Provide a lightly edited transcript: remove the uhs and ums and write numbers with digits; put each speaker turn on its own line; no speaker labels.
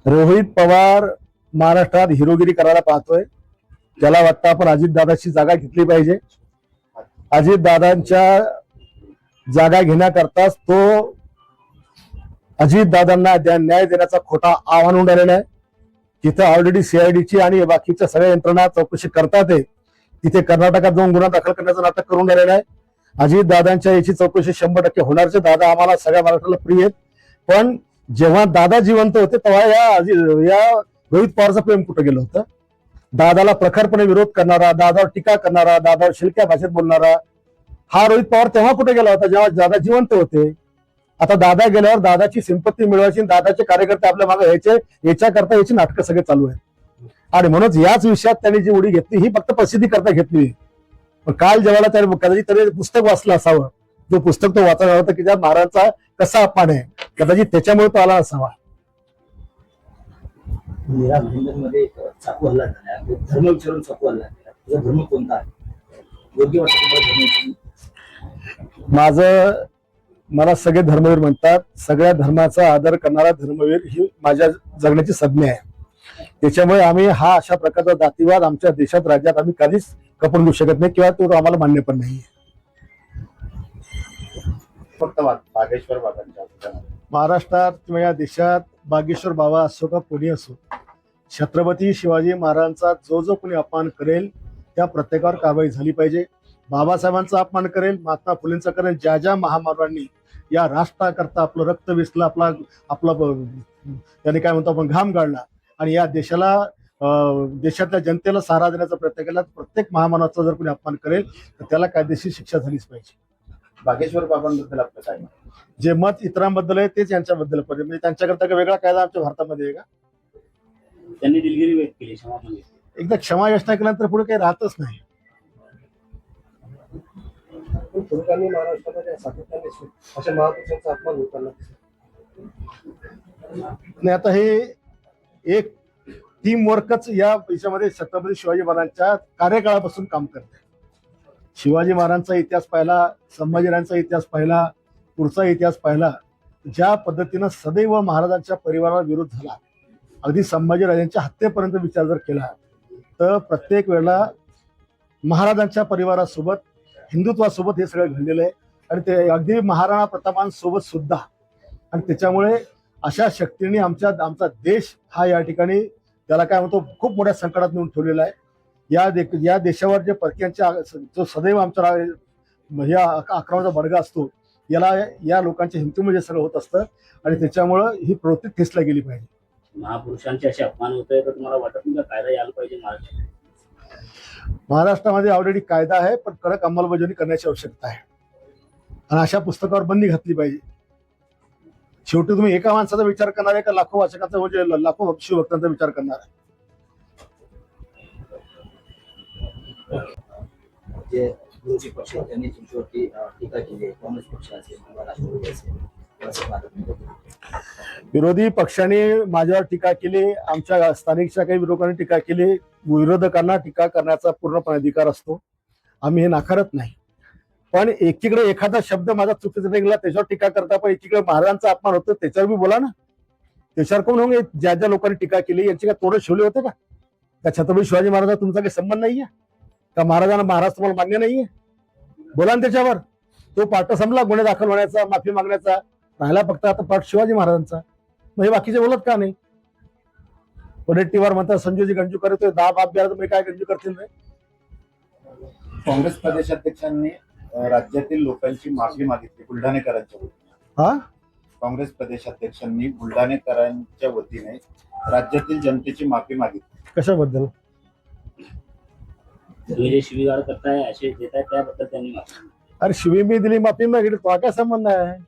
रोहित पवार महाराष्ट्रात हिरोगिरी करायला पाहतोय. त्याला वाटतं आपण अजितदादाची जागा घेतली पाहिजे. अजितदादांच्या जागा घेण्याकरताच तो अजितदादांना न्याय देण्याचा खोटा आव्हान उडालेला आहे. तिथं ऑलरेडी सीआयडीची आणि बाकीच्या सगळ्या यंत्रणा चौकशी करतात. तिथे कर्नाटकात जाऊन गुन्हा दाखल करण्याचं नाटक करून राहिलेलं आहे. अजितदादांच्या याची चौकशी 100% होणारच. दादा आम्हाला सगळ्या महाराष्ट्राला प्रिय आहेत. पण जेव्हा दादा जिवंत होते तेव्हा या रोहित पवारचं प्रेम कुठं गेलं होतं? दादाला प्रखरपणे विरोध करणारा, दादावर टीका करणारा, दादावर शिलक्या भाषेत बोलणारा हा रोहित पवार तेव्हा कुठे गेला होता जेव्हा दादा जिवंत होते. आता दादा गेल्यावर दादाची सिंपत्ती मिळवायची, दादाचे कार्यकर्ते आपल्या मागे यायचे, याच्याकरता याची नाटकं सगळे चालू आहेत. आणि म्हणूनच याच विषयात त्यांनी जी उडी घेतली ही फक्त प्रसिद्धी करता घेतली. पण काल जेव्हा त्याने कदाचित त्याने पुस्तक वाचलं असावं, जो पुस्तक तो वाचायला होता की ज्या महाराजांचा कसा अपमान आहे, कदाचित त्याच्यामुळे तो आला असावा.
मीरा भाईंदरमध्ये चाकू हल्ला झाला, धर्म विचारून चाकू हल्ला केला. तुझा धर्म कोणता आहे? योग्य वाटतं तुम्हाला धर्म?
मला सगळे धर्मवीर म्हणतात. सगळ्या धर्माचा आदर करणारा धर्मवीर ही माझ्या जगण्याची संज्ञा आहे. त्याच्यामुळे आम्ही हा अशा प्रकारचा जातीवाद आमच्या देशात राज्यात आम्ही कधीच कपडून घेऊ शकत नाही किंवा तो आम्हाला मान्य पण नाही.
फक्त बागेश्वर बाबांच्या
महाराष्ट्रात किंवा या देशात बागेश्वर बाबा असो का कोणी असो, छत्रपती शिवाजी महाराजांचा जो जो कोणी अपमान करेल त्या प्रत्येकावर कारवाई झाली पाहिजे. बाबासाहेबांचा अपमान करेल, महात्मा फुलेंचा करेल, ज्या ज्या महामानवांनी या राष्ट्राकरता आपलं रक्त वेचलं, आपलं त्याने काय म्हणतो आपण घाम गाळला आणि या देशाला देशातल्या जनतेला सहारा देण्याचा प्रयत्न केला, प्रत्येक महामानवाचा जर कोणी अपमान करेल तर त्याला कायदेशीर शिक्षा झालीच पाहिजे.
बागेश्वर बाबांबद्दल आपलं काय?
जे मत इतरांबद्दल आहे तेच यांच्याबद्दल पाहिजे. म्हणजे त्यांच्याकरता काही वेगळा कायदा आमच्या भारतामध्ये आहे का?
त्यांनी दिलगिरी व्यक्त केली, क्षमा मागितली.
एकदा क्षमा याचना केल्यानंतर पुढे काही राहतच नाही.
महाराष्ट्रामध्ये अशा महापुरुषांचा अपमान होताना
नाही, आता हे एक टीम वर्कच या देशामध्ये छत्रपती शिवाजी महाराजांच्या कार्यकाळापासून काम करते. शिवाजी महाराजांचा इतिहास पाहिला, संभाजीराजांचा इतिहास पाहिला, पुढचा इतिहास पाहिला, ज्या पद्धतीनं सदैव महाराजांच्या परिवाराला विरोध झाला, अगदी संभाजीराजांच्या हत्येपर्यंत विचार जर केला तर प्रत्येक वेळेला महाराजांच्या परिवारासोबत हिंदुत्वासोबत हे सगळं घडलेलं आहे. आणि ते अगदी महाराणा प्रतापांसोबत सुद्धा. आणि त्याच्यामुळे अशा शक्तींनी आमचा देश हा या ठिकाणी त्याला काय म्हणतो खूप मोठ्या संकटात नेऊन ठेवलेला आहे. या देशावर जे परक्यांच्या जो सदैव आमचा या आक्रमणाचा बडगा असतो, या लोकांच्या हिमतीमध्ये सगळं होत असतं आणि त्याच्यामुळं ही प्रवृत्ती ठेचल्या गेली पाहिजे.
महापुरुषांचे असे अपमान होत आहे तर तुम्हाला वाटत नाही का कायदा यायला पाहिजे
महाराष्ट्रामध्ये ऑलरेडी कायदा आहे, पण कडक अंमलबजावणी करण्याची आवश्यकता आहे आणि अशा पुस्तकावर बंदी घातली पाहिजे. शेवटी तुम्ही एका माणसाचा विचार करणार आहे का लाखो वाचकांचा, म्हणजे लाखो शिवभक्तांचा विचार करणार आहे?
जे विरोधी पक्ष त्यांनी तुमच्यावरती टीका केली, काँग्रेस पक्ष असेल किंवा राष्ट्रवादी असेल,
विरोधी पक्षाने माझ्यावर टीका केली, आमच्या स्थानिकच्या काही विरोधकांनी टीका केली. विरोधकांना टीका करण्याचा पूर्णपणे अधिकार असतो, आम्ही हे नाकारत नाही. पण एकीकडे एखादा शब्द माझा चुकीचा निघाला त्याच्यावर टीका करता, पण एकीकडे महाराजांचा अपमान होतो त्याच्यावर बी बोला ना. त्याच्यावर कोण होऊन ज्या ज्या लोकांनी टीका केली यांची काय तोडे शिवले होते का? त्या छत्रपती शिवाजी महाराजांचा तुमचा काही संबंध नाहीये का? महाराजांना महाराज तुम्हाला मान्य नाहीये? बोला ना त्याच्यावर. तो पाठ संपला गुन्हे दाखल होण्याचा, माफी मागण्याचा, राहिला फक्त आता पाठ शिवाजी महाराजांचा. मग हे बाकीचे बोलत का नाही? वडेट्टीवार म्हणतात संजयजी गंजू करतोय, 10 बाप द्या तुम्ही काय गंजू करतील नाही.
काँग्रेस प्रदेशाध्यक्षांनी राज्यातील लोकांची माफी मागितली बुलढाणेकरांच्या वतीने.
हा,
काँग्रेस प्रदेशाध्यक्षांनी बुलढाणेकरांच्या वतीने राज्यातील जनतेची माफी मागितली.
कशाबद्दल?
तुम्ही जे शिवीगाळ करताय, असे देताय त्याबद्दल त्यांनी माफी.
अरे शिवी मी दिली, माफी मागितली, तो काय संबंध आहे?